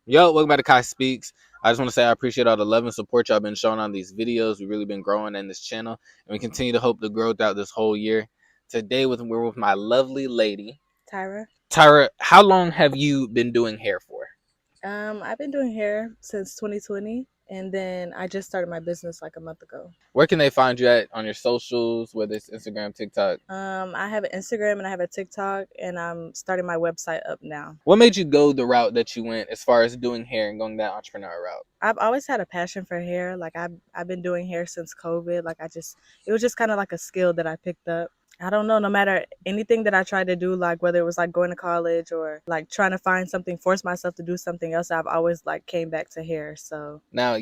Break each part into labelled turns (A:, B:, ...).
A: Yo, welcome back to Kai Speaks. I just want to say I appreciate all the love and support y'all been showing on these videos. We've really been growing in this channel, and we continue to hope to grow throughout this whole year. Today, we're with my lovely lady,
B: Tyra.
A: Tyra. How long have you been doing hair for?
B: I've been doing hair since 2020, and then I just started my business like a month ago.
A: Where can they find you at on your socials, whether it's Instagram, TikTok?
B: I have an Instagram and I have a TikTok, and I'm starting my website up now.
A: What made you go the route that you went as far as doing hair and going that entrepreneur route?
B: I've always had a passion for hair. Like I've been doing hair since COVID. It was just kind of like a skill that I picked up. I don't know, no matter anything that I tried to do, like whether it was like going to college or like trying to find something, force myself to do something else, I've always like came back to hair. So
A: Now,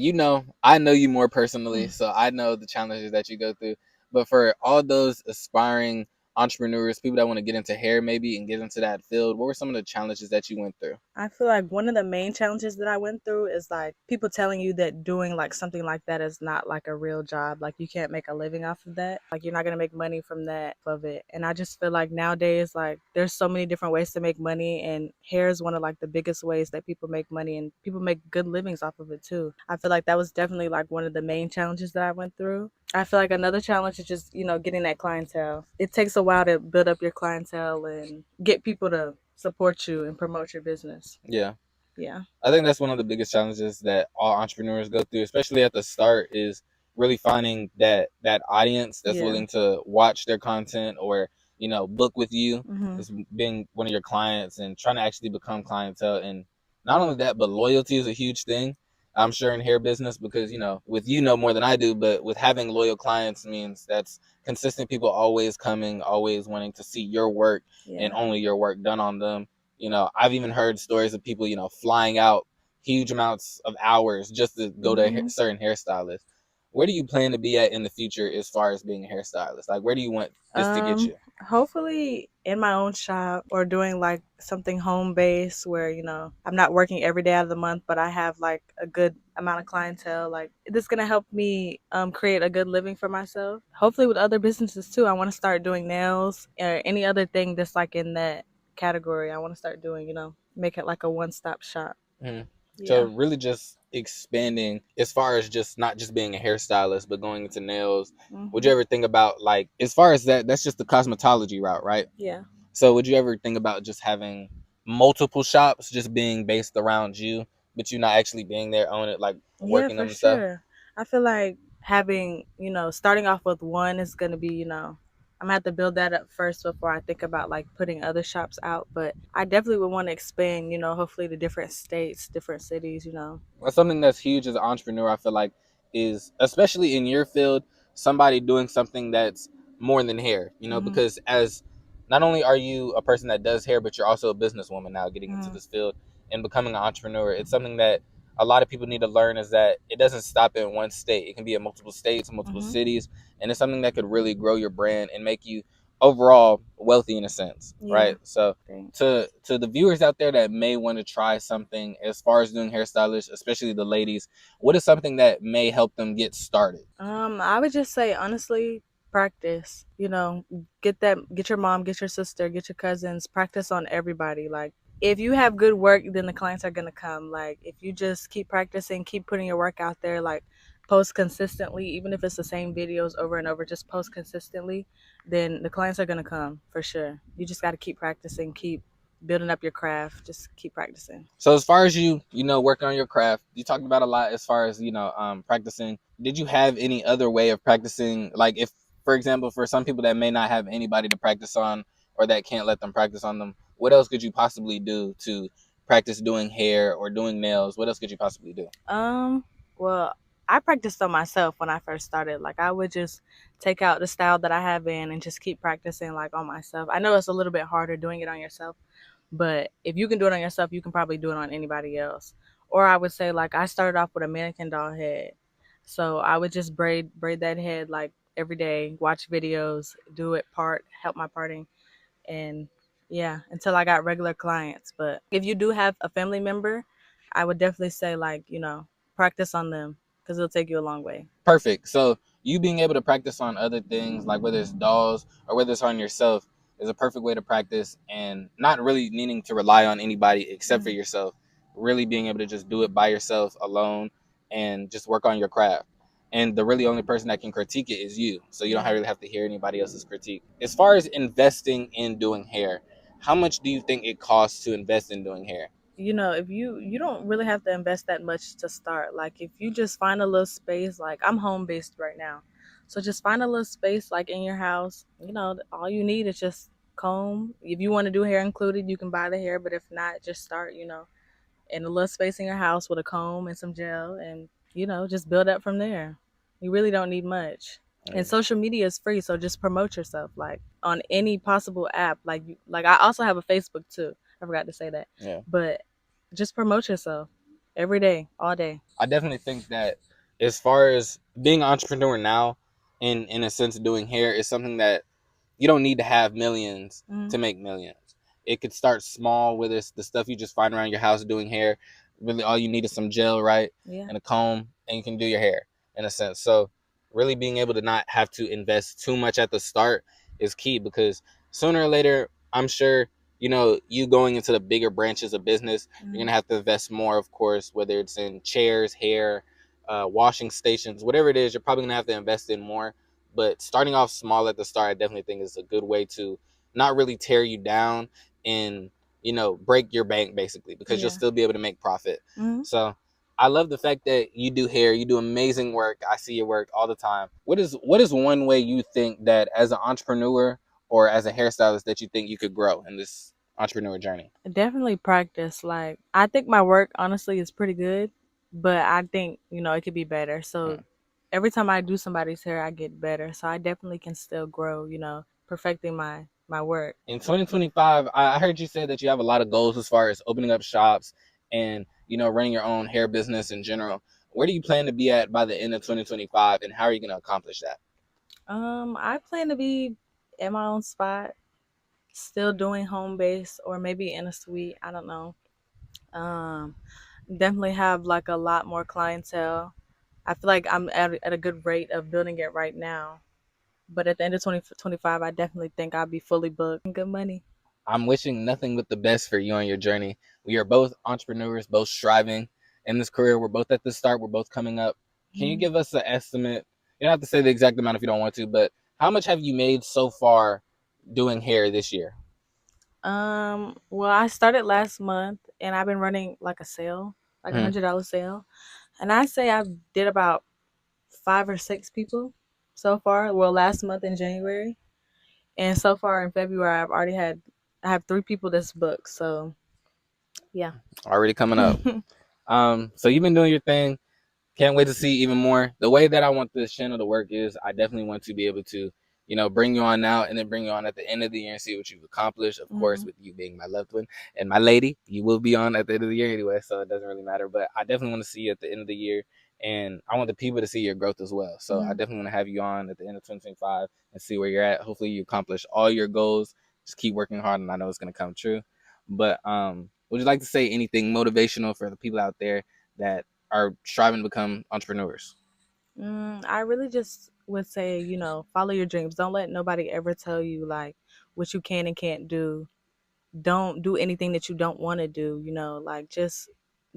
A: I know you more personally, so I know the challenges that you go through. But for all those aspiring entrepreneurs, people that want to get into hair maybe and get into that field, what were some of the challenges that you went through?
B: I feel like one of the main challenges that I went through is like people telling you that doing like something like that is not like a real job. Like you can't make a living off of that. Like you're not gonna make money from that of it. And I just feel like nowadays like there's so many different ways to make money, and hair is one of like the biggest ways that people make money, and people make good livings off of it too. I feel like that was definitely like one of the main challenges that I went through. I feel like another challenge is just, getting that clientele. It takes a while to build up your clientele and get people to support you and promote your business.
A: Yeah.
B: Yeah.
A: I think that's one of the biggest challenges that all entrepreneurs go through, especially at the start, is really finding that audience that's
B: Yeah.
A: willing to watch their content or book with you
B: Hmm.
A: as being one of your clients and trying to actually become clientele. And not only that, but loyalty is a huge thing. I'm sure in hair business because with more than I do, but with having loyal clients means that's consistent people always coming, always wanting to see your work and
B: Yeah.
A: only your work done on them. I've even heard stories of people, flying out huge amounts of hours just to go to
B: Hmm.
A: certain hairstylists. Where do you plan to be at in the future as far as being a hairstylist? Like, where do you want this to get
B: Um,
A: you?
B: Hopefully in my own shop or doing like something home based where, I'm not working every day out of the month, but I have like a good amount of clientele. Like this is gonna help me create a good living for myself. Hopefully with other businesses too. I want to start doing nails or any other thing that's like in that category. I want to start doing, make it like a one stop shop.
A: Mhm. So
B: Yeah.
A: really just expanding as far as just not just being a hairstylist, but going into nails. Would you
B: Hmm.
A: ever think about like as far as that's just the cosmetology route, right?
B: Yeah.
A: So would you ever think about just having multiple shops just being based around you, but you not actually being there on it, like
B: Yeah,
A: working
B: for
A: them and stuff?
B: sure. I feel like having, starting off with one is going to be, I'm gonna have to build that up first before I think about like putting other shops out. But I definitely would want to expand, hopefully to different states, different cities.
A: Well, something that's huge as an entrepreneur, I feel like, is especially in your field, somebody doing something that's more than hair,
B: Hmm.
A: because as not only are you a person that does hair, but you're also a businesswoman now getting into
B: Hmm.
A: this field and becoming an entrepreneur. It's something that a lot of people need to learn is that it doesn't stop in one state. It can be in multiple states, multiple
B: Hmm.
A: cities, and it's something that could really grow your brand and make you overall wealthy in a sense,
B: Yeah.
A: right? So
B: Thanks.
A: to the viewers out there that may want to try something as far as doing hairstylists, especially the ladies, what is something that may help them get started?
B: I would just say honestly, practice. Get your mom, get your sister, get your cousins, practice on everybody. Like if you have good work, then the clients are gonna come. Like if you just keep practicing, keep putting your work out there, like post consistently, even if it's the same videos over and over, just post consistently, then the clients are gonna come for sure. You just gotta keep practicing, keep building up your craft, just keep practicing.
A: So as far as working on your craft, you talked about a lot as far as practicing. Did you have any other way of practicing? Like if, for example, for some people that may not have anybody to practice on or that can't let them practice on them, what else could you possibly do to practice doing hair or doing nails? What else could you possibly do?
B: Well, I practiced on myself when I first started. Like I would just take out the style that I have in and just keep practicing like on myself. I know it's a little bit harder doing it on yourself, but if you can do it on yourself, you can probably do it on anybody else. Or I would say like I started off with a mannequin doll head. So I would just braid that head like every day, watch videos, do it part, help my parting, and yeah, until I got regular clients. But if you do have a family member, I would definitely say like, practice on them because it'll take you a long way.
A: Perfect. So you being able to practice on other things, like whether it's dolls or whether it's on yourself, is a perfect way to practice and not really needing to rely on anybody except for
B: Mhm.
A: yourself. really being able to just do it by yourself alone and just work on your craft. And the really only person that can critique it is you. So you don't
B: Yeah.
A: really have to hear anybody else's critique. As far as investing in doing hair, how much do you think it costs to invest in doing hair?
B: If you don't really have to invest that much to start. Like if you just find a little space, like I'm home based right now, so just find a little space like in your house. All you need is just comb. If you want to do hair included, you can buy the hair, but if not, just start in a little space in your house with a comb and some gel, and just build up from there. You really don't need much. And social media is free, so just promote yourself like on any possible app. Like I also have a Facebook too. I forgot to say that.
A: Yeah.
B: But just promote yourself every day, all day.
A: I definitely think that as far as being an entrepreneur now, in a sense, doing hair is something that you don't need to have millions
B: Mm-hmm.
A: to make millions. It could start small with this, the stuff you just find around your house doing hair. Really, all you need is some gel, right,
B: Yeah.
A: and a comb, and you can do your hair in a sense. So, really being able to not have to invest too much at the start is key because sooner or later, I'm sure you going into the bigger branches of business, you're gonna have to invest more, of course, whether it's in chairs, hair, washing stations, whatever it is. You're probably gonna have to invest in more, but starting off small at the start, I definitely think is a good way to not really tear you down and break your bank basically, because you'll
B: Yeah.
A: still be able to make profit.
B: Mm-hmm.
A: So I love the fact that you do hair. You do amazing work. I see your work all the time. What is one way you think that as an entrepreneur or as a hairstylist that you think you could grow in this entrepreneur journey?
B: Definitely practice. Like I think my work honestly is pretty good, but I think it could be better. So
A: Mm.
B: every time I do somebody's hair, I get better. So I definitely can still grow. Perfecting my work.
A: In 2025, I heard you say that you have a lot of goals as far as opening up shops and running your own hair business in general. Where do you plan to be at by the end of 2025, and how are you going to accomplish that?
B: I plan to be in my own spot, still doing home base or maybe in a suite. I don't know. Um, Definitely have like a lot more clientele. I feel like I'm at a good rate of building it right now. But at the end of 2025, I definitely think I'll be fully booked and good money.
A: I'm wishing nothing but the best for you on your journey. We are both entrepreneurs, both striving in this career. We're both at the start. We're both coming up. Can you
B: Mhm.
A: give us an estimate? You don't have to say the exact amount if you don't want to, but how much have you made so far doing hair this year?
B: Well, I started last month and I've been running like a sale, like a
A: Hmm.
B: $100 sale. And I say I did about 5 or 6 people so far. Well, last month in January. And so far in February, I have 3 people that's booked. So yeah.
A: Already coming up. So you've been doing your thing. Can't wait to see even more. The way that I want this channel to work is I definitely want to be able to, bring you on now and then bring you on at the end of the year and see what you've accomplished. Of course,
B: Mhm.
A: with you being my loved one and my lady, you will be on at the end of the year anyway, so it doesn't really matter. But I definitely want to see you at the end of the year, and I want the people to see your growth as well. So I
B: Mhm.
A: definitely want to have you on at the end of 2025 and see where you're at. Hopefully, you accomplish all your goals. Just keep working hard, and I know it's going to come true. But would you like to say anything motivational for the people out there that are striving to become entrepreneurs?
B: I really just would say, follow your dreams. Don't let nobody ever tell you like what you can and can't do. Don't do anything that you don't want to do, like just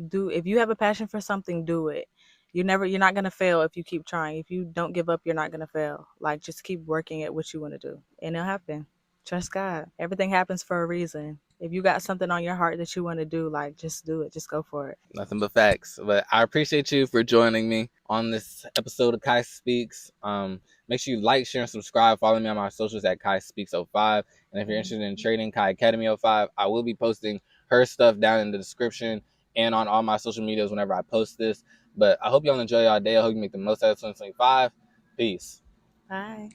B: do. If you have a passion for something, do it. You're not going to fail if you keep trying. If you don't give up, you're not going to fail. Like just keep working at what you want to do and it'll happen. Trust God. Everything happens for a reason. If you got something on your heart that you want to do, like just do it. Just go for it.
A: Nothing but facts. But I appreciate you for joining me on this episode of Kai Speaks. Make sure you like, share, and subscribe. Follow me on my socials at Kai Speaks 05. And if you're interested in trading Kai Academy 05, I will be posting her stuff down in the description and on all my social medias whenever I post this. But I hope y'all enjoy y'all day. I hope you make the most out of 2025. Peace.
B: Bye.